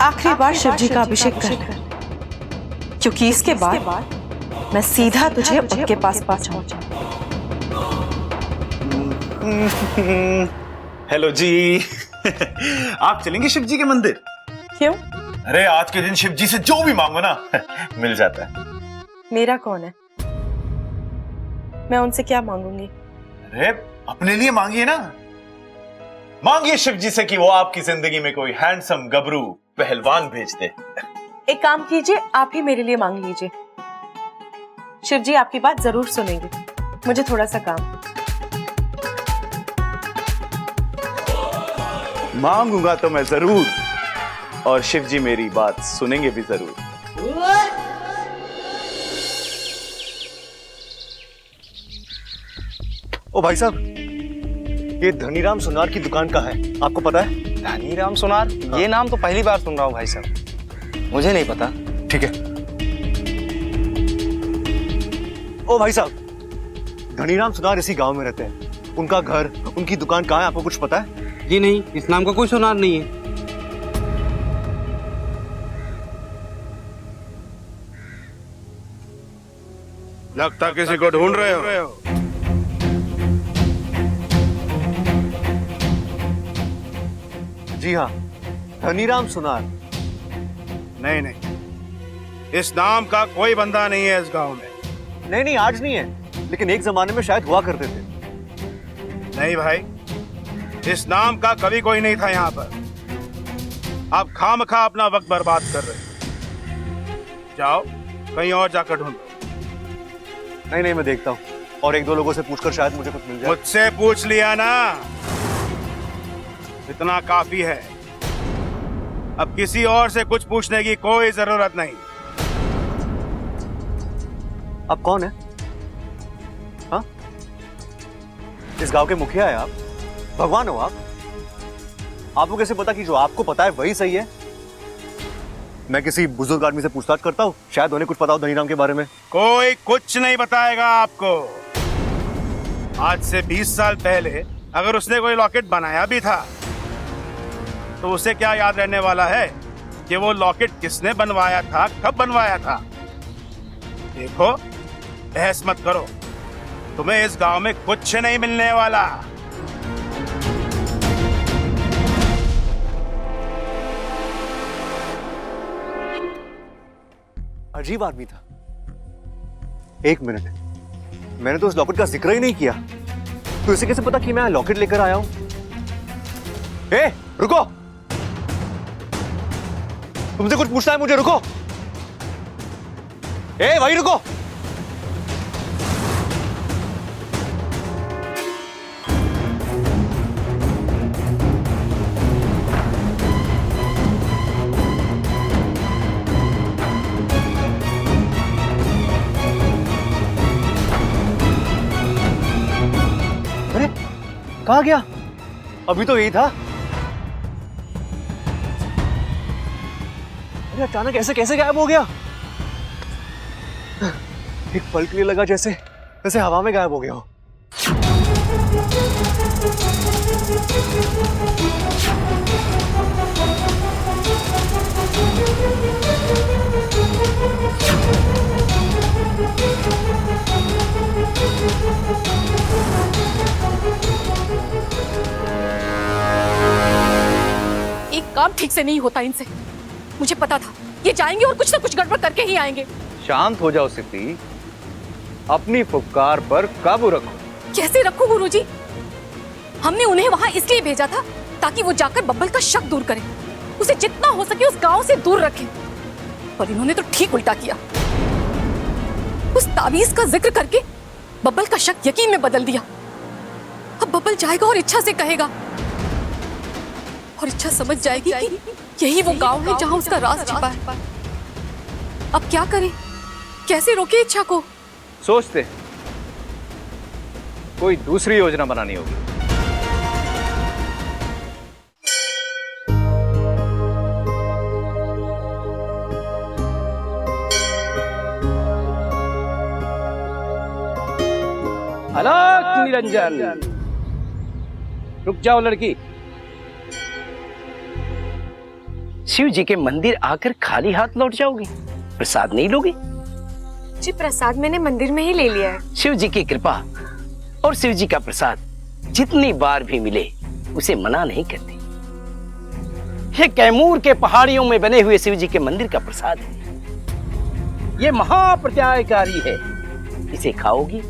आखिरी बार शिव जी का अभिषेक कर, क्योंकि इसके बाद मैं सीधा तुझे उनके पास पहुंचाऊंगा। हेलो जी। आप चलेंगे शिव जी के मंदिर? क्यों? अरे आज के दिन शिव जी से जो भी मांगो ना मिल जाता है। मेरा कौन है? मैं उनसे क्या मांगूंगी? अरे अपने लिए मांगिए ना, मांगिए शिव जी से कि वो आपकी जिंदगी में कोई हैंडसम गबरू पहलवान भेज दे। एक काम कीजिए, आप ही मेरे लिए मांग लीजिए, शिव जी आपकी बात जरूर सुनेंगे। मुझे थोड़ा सा काम। मांगूंगा तो मैं जरूर, और शिव जी मेरी बात सुनेंगे भी जरूर। ओ भाई साहब, ये धनीराम सुनार की दुकान का है, आपको पता है? धनीराम सुनार? हाँ। ये नाम तो पहली बार सुन रहा हूँ भाई साहब, मुझे नहीं पता। ठीक है। ओ भाई साहब, धनीराम सुनार इसी गांव में रहते हैं। उनका घर, उनकी दुकान कहाँ है, आपको कुछ पता है? जी नहीं, इस नाम का कोई सुनार नहीं है। लगता किसी को ढूंढ रहे हो। जी हाँ, धनीराम सुनार। नहीं नहीं, इस नाम का कोई बंदा नहीं है इस गांव में। नहीं नहीं, आज नहीं है, लेकिन एक जमाने में शायद हुआ करते थे। नहीं भाई, इस नाम का कभी कोई नहीं था यहाँ पर। आप खामखा अपना वक्त बर्बाद कर रहे हैं। जाओ कहीं और जाकर ढूंढो। नहीं नहीं, मैं देखता हूँ और एक दो लोगों से पूछकर शायद मुझे कुछ मिल जाए। मुझसे पूछ लिया ना, इतना काफी है। अब किसी और से कुछ पूछने की कोई जरूरत नहीं। आप कौन है? हाँ? इस गांव के मुखिया है आप? भगवान हो आप? आपको कैसे पता कि जो आपको पता है वही सही है? मैं किसी बुजुर्ग आदमी से पूछताछ करता हूँ, शायद उन्हें कुछ पता हो धनीराम के बारे में। कोई कुछ नहीं बताएगा आपको। आज से 20 साल पहले अगर उसने कोई लॉकेट बनाया भी था तो उसे क्या याद रहने वाला है कि वो लॉकेट किसने बनवाया था, कब बनवाया था? देखो, बहस मत करो, तुम्हें इस गांव में कुछ नहीं मिलने वाला। अजीब आदमी था। एक मिनट, मैंने तो उस लॉकेट का जिक्र ही नहीं किया, तो इसे कैसे पता कि मैं लॉकेट लेकर आया हूं? ए, रुको, तुमसे कुछ पूछना है मुझे, रुको। ए, वहीं रुको। अरे, कहाँ गया? अभी तो यही था। अरे अचानक ऐसे कैसे गायब हो गया? एक पल के लिए लगा जैसे हवा में गायब हो गया हो। एक काम ठीक से नहीं होता इनसे। मुझे पता था ये जाएंगे और कुछ ना कुछ गड़बड़ करके ही आएंगे। शांत हो जाओ सिद्धि, अपनी फुफकार पर काबू रखो। कैसे रखूं गुरुजी? हमने उन्हें वहां इसलिए भेजा था ताकि वो जाकर बब्बल का शक दूर करें, उसे जितना हो सके उस गांव से दूर रखें। पर इन्होंने तो ठीक उल्टा किया। उस तावीज का जिक्र करके बब्बल का शक यकीन में बदल दिया। अब बब्बल जाएगा और इच्छा से कहेगा और इच्छा समझ जाएगी कि यही वो गांव है जहां उसका राज छिपा है। अब क्या करें? कैसे रोके इच्छा को? सोचते कोई दूसरी योजना बनानी होगी। अलग निरंजन, रुक जाओ लड़की। शिव जी के मंदिर आकर खाली हाथ लौट जाओगी? प्रसाद नहीं लोगे? जी प्रसाद मैंने मंदिर में ही ले लिया है। शिव जी की कृपा और शिव जी का प्रसाद जितनी बार भी मिले उसे मना नहीं करते। ये कैमूर के पहाड़ियों में बने हुए शिव जी के मंदिर का प्रसाद है। ये महाप्रत्यायकारी है। इसे खाओगी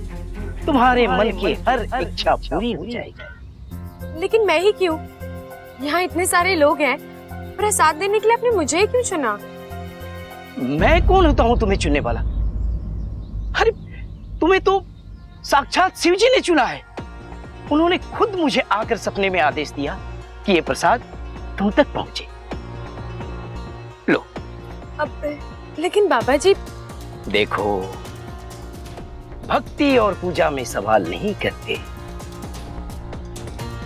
तुम्हारे मन की हर इच्छा पूरी हो जाएगी। लेकिन मैं ही क्यों? यहाँ इतने सारे लोग हैं, प्रसाद देने के लिए आपने मुझे ही क्यों चुना? मैं कौन होता हूँ तुम्हें चुनने वाला? अरे तुम्हें तो साक्षात शिव जी ने चुना है। उन्होंने खुद मुझे आकर सपने में आदेश दिया कि ये प्रसाद तुम तक पहुंचे। लो। अब लेकिन बाबा जी। देखो, भक्ति और पूजा में सवाल नहीं करते।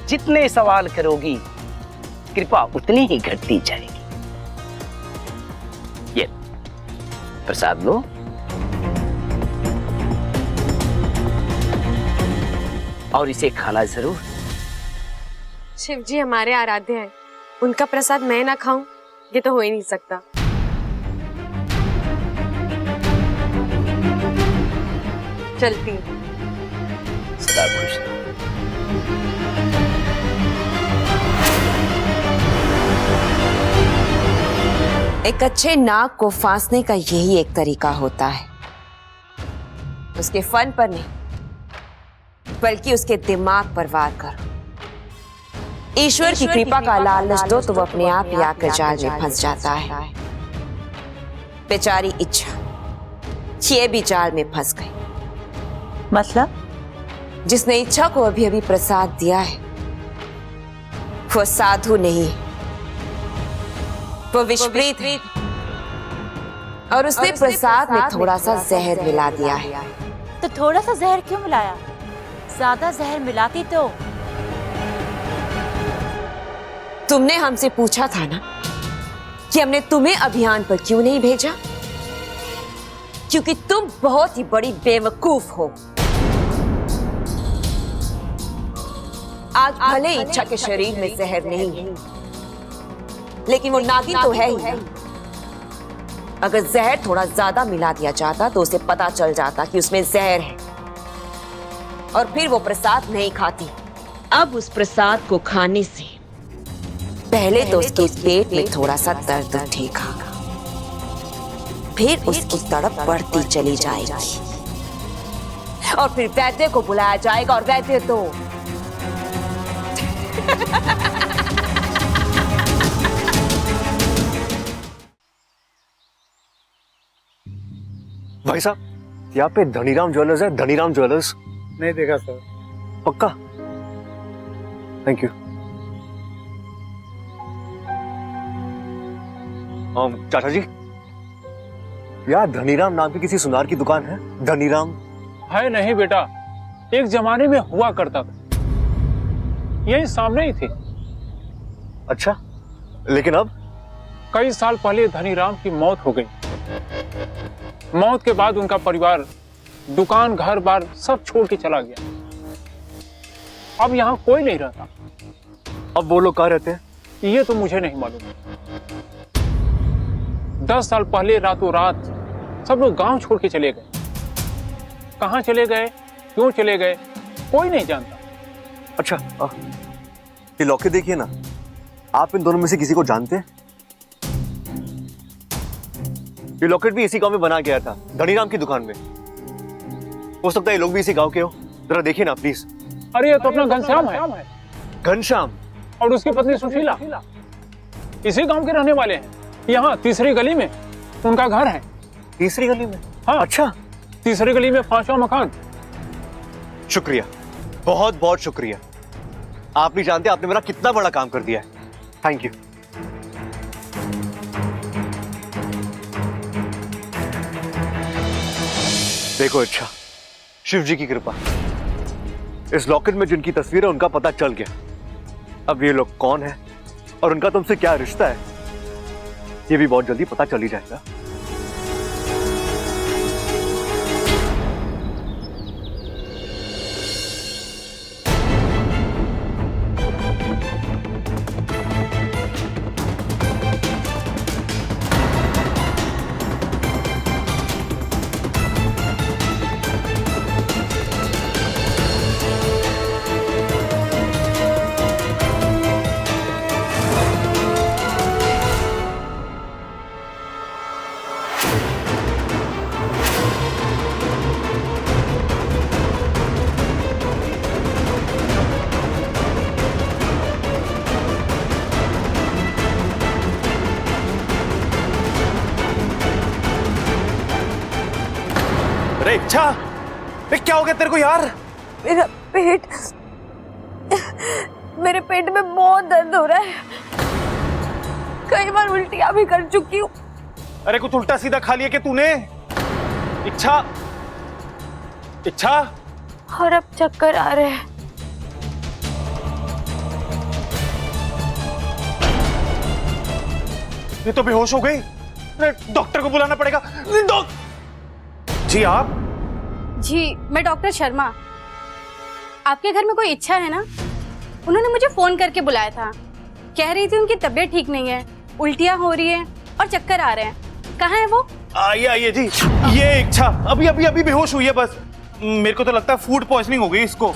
जितने सवाल करोगी कृपा उतनी ही घटती जाएगी। ये प्रसाद लो। और इसे खाना जरूर। शिव जी हमारे आराध्य हैं, उनका प्रसाद मैं ना खाऊं ये तो हो ही नहीं सकता। चलती हूं। सदा खुश रहो। एक अच्छे नाग को फांसने का यही एक तरीका होता है। उसके फन पर नहीं बल्कि उसके दिमाग पर वार करो। ईश्वर की कृपा का लालच दो तो वो अपने आप ही आकर जाल में फंस जाता है। बेचारी इच्छा ये भी जाल में फंस गई। मतलब? जिसने इच्छा को अभी अभी प्रसाद दिया है वो साधु नहीं, वो विषप्रीत है और उसने प्रसाद में थोड़ा सा जहर मिला दिया है। तो थोड़ा सा जहर क्यों मिलाया? ज्यादा जहर मिलाती तो। तुमने हमसे पूछा था ना कि हमने तुम्हें अभियान पर क्यों नहीं भेजा, क्योंकि तुम बहुत ही बड़ी बेवकूफ हो। आज भले इच्छा के शरीर में जहर नहीं है, लेकिन वो नागिन तो है ही। अगर जहर थोड़ा ज्यादा मिला दिया जाता तो उसे पता चल जाता कि उसमें जहर है और फिर वो प्रसाद नहीं खाती। अब उस प्रसाद को खाने से पहले तो उसके पेट में थोड़ा सा दर्द उठेगा, फिर उसकी तड़प बढ़ती चली जाएगी और फिर वैद्य को बुलाया जाएगा और वैद्य तो भाई साहब, यहाँ पे धनीराम ज्वेलर्स है, धनीराम ज्वेलर्स। नहीं देखा सर। पक्का? Thank you. चाचा जी, यार धनीराम नाम की किसी सुनार की दुकान है? धनीराम है नहीं बेटा, एक जमाने में हुआ करता था, यही सामने ही थी। अच्छा, लेकिन अब? कई साल पहले धनीराम की मौत हो गई। मौत के बाद उनका परिवार दुकान घर बार सब छोड़ के चला गया। अब यहाँ कोई नहीं रहता। अब वो लोग कहाँ रहते हैं? ये तो मुझे नहीं मालूम। 10 साल पहले रातों रात सब लोग गांव छोड़ के चले गए। कहाँ चले गए, क्यों चले गए, कोई नहीं जानता। अच्छा, ये लॉकेट देखिए ना, आप इन दोनों में से किसी को जानते हैं? ये लॉकेट भी इसी गांव में बना गया था, धनीराम की दुकान में। हो सकता है ये लोग भी इसी गांव के हो। जरा देखिए ना प्लीज। अरे ये तो अपना घनश्याम है। घनश्याम और उसकी पत्नी सुशीला इसी गांव के रहने वाले हैं। यहाँ तीसरी गली में उनका घर है। तीसरी गली में? हाँ। अच्छा, तीसरी गली में 5वां मकान। शुक्रिया, बहुत बहुत शुक्रिया। आप नहीं जानते आपने मेरा कितना बड़ा काम कर दिया है। Thank you. देखो अच्छा, शिव जी की कृपा, इस लॉकेट में जिनकी तस्वीर है उनका पता चल गया। अब ये लोग कौन है और उनका तुमसे क्या रिश्ता है, ये भी बहुत जल्दी पता चल ही जाएगा। अरे इच्छा, क्या हो गया तेरे को यार? मेरा पेट, मेरे पेट में बहुत दर्द हो रहा है। कई बार उल्टियां भी कर चुकी हूँ। अरे कुछ उल्टा सीधा खा लिया क्या तूने? इच्छा, इच्छा। और अब चक्कर आ रहे हैं। ये तो बेहोश हो गई। डॉक्टर को बुलाना पड़ेगा। जी आप? जी मैं डॉक्टर शर्मा। आपके घर में कोई इच्छा है ना? उन्होंने मुझे फोन करके बुलाया था। कह रही थी उनकी तबीयत ठीक नहीं है, उल्टियां हो रही है और चक्कर आ रहे हैं। कहाँ है वो? आइए आइए जी। ये इच्छा अभी अभी अभी बेहोश हुई है बस। मेरे को तो लगता है फूड पॉइजनिंग हो गई इसको।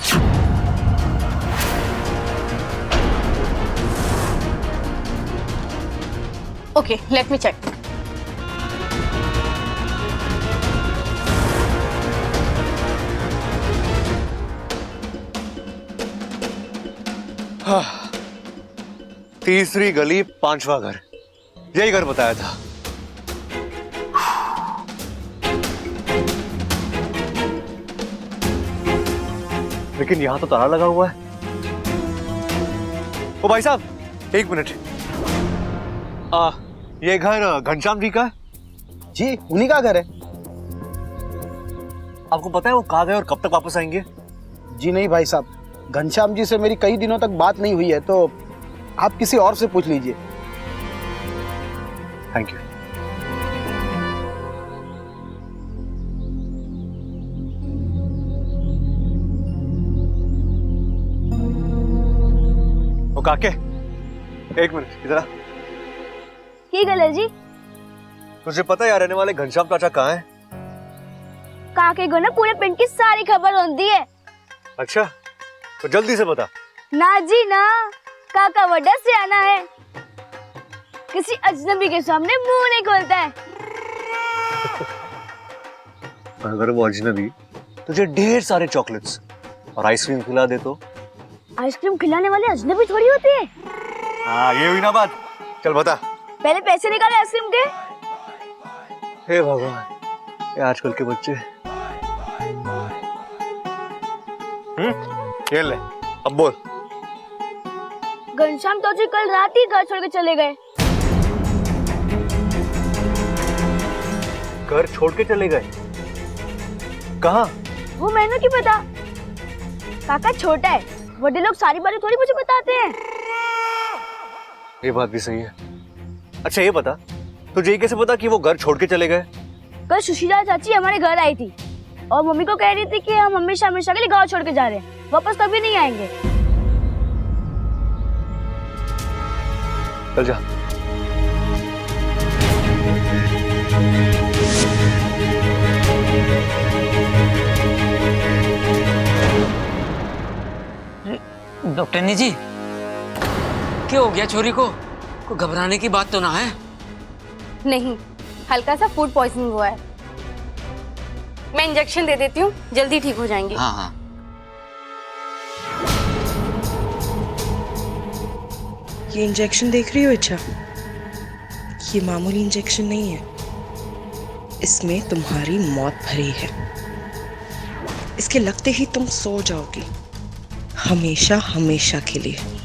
Okay, let me check. तीसरी गली 5वां घर, यही घर बताया था। लेकिन यहां तो ताला लगा हुआ है। ओ भाई साहब, एक मिनट। ये घर घनश्याम जी का है? जी, उन्हीं का घर है। आपको पता है वो कहाँ गए और कब तक वापस आएंगे? जी नहीं भाई साहब, घनश्याम जी से मेरी कई दिनों तक बात नहीं हुई है, तो आप किसी और से पूछ लीजिए। Thank you. ओ काके, एक मिनट इधर आ। की गल है जी? तुझे पता है यार रहने वाले घनश्याम चाचा कहाँ है? काके को ना पूरे पिंड की सारी खबर होती है। अच्छा, तो जल्दी से बता। ना जी ना, काका बड़ा सियाना है, किसी अजनबी के सामने मुंह नहीं खोलता है। अगर वो अजनबी तुझे ढेर सारे चॉकलेट्स और आइसक्रीम खिला दे तो? आइसक्रीम खिलाने वाले अजनबी थोड़ी होते हैं। हाँ, ये हुई ना बात। चल बता। पहले पैसे निकाले आइसक्रीम के। हे भगवान, ये आजकल के बच्चे। ये ले, अब बोल। घनश्याम तो जी कल रात ही घर छोड़ के चले गए। घर छोड़ के चले गए? कहाँ? वो मैंने की पता, काका छोटा है, बड़े लोग सारी बातें थोड़ी मुझे बताते हैं। ये बात भी सही है। अच्छा ये बता, तुझे कैसे पता कि वो घर छोड़ के चले गए? कल सुशीला चाची हमारे घर आई थी और मम्मी को कह रही थी कि हम हमेशा हमेशा के लिए गांव छोड़ के जा रहे हैं, वापस कभी नहीं आएंगे। चल जा। डॉक्टरनी जी, क्या हो गया छोरी को? कोई घबराने की बात तो ना है? नहीं, हल्का सा फूड पॉइजनिंग हुआ है। मैं इंजेक्शन दे देती हूँ, जल्दी ठीक हो जाएंगे। हाँ हाँ। ये इंजेक्शन देख रही हो इच्छा? ये मामूली इंजेक्शन नहीं है, इसमें तुम्हारी मौत भरी है। इसके लगते ही तुम सो जाओगी, हमेशा हमेशा के लिए।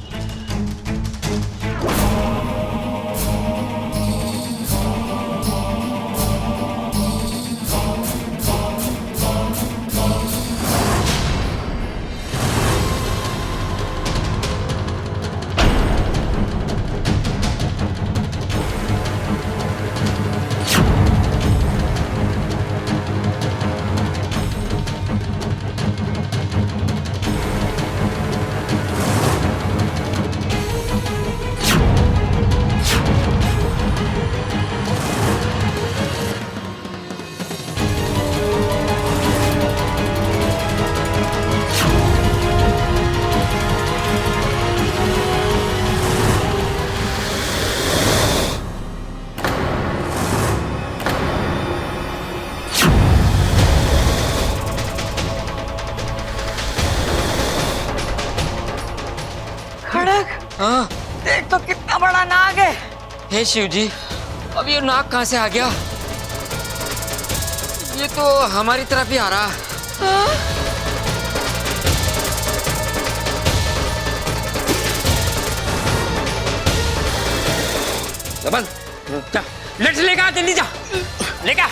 हाँ? देख तो कितना बड़ा नाग है। हे शिव जी, अब ये नाग कहाँ से आ गया? ये तो हमारी तरफ ही आ रहा। लबन, जा, लेट लेके आ, जल्दी जा, लेके आ।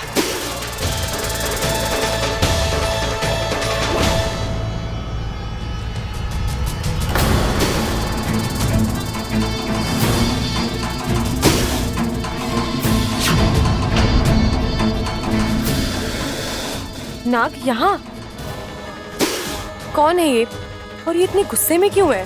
नाग यहाँ? कौन है ये और ये इतने गुस्से में क्यों है?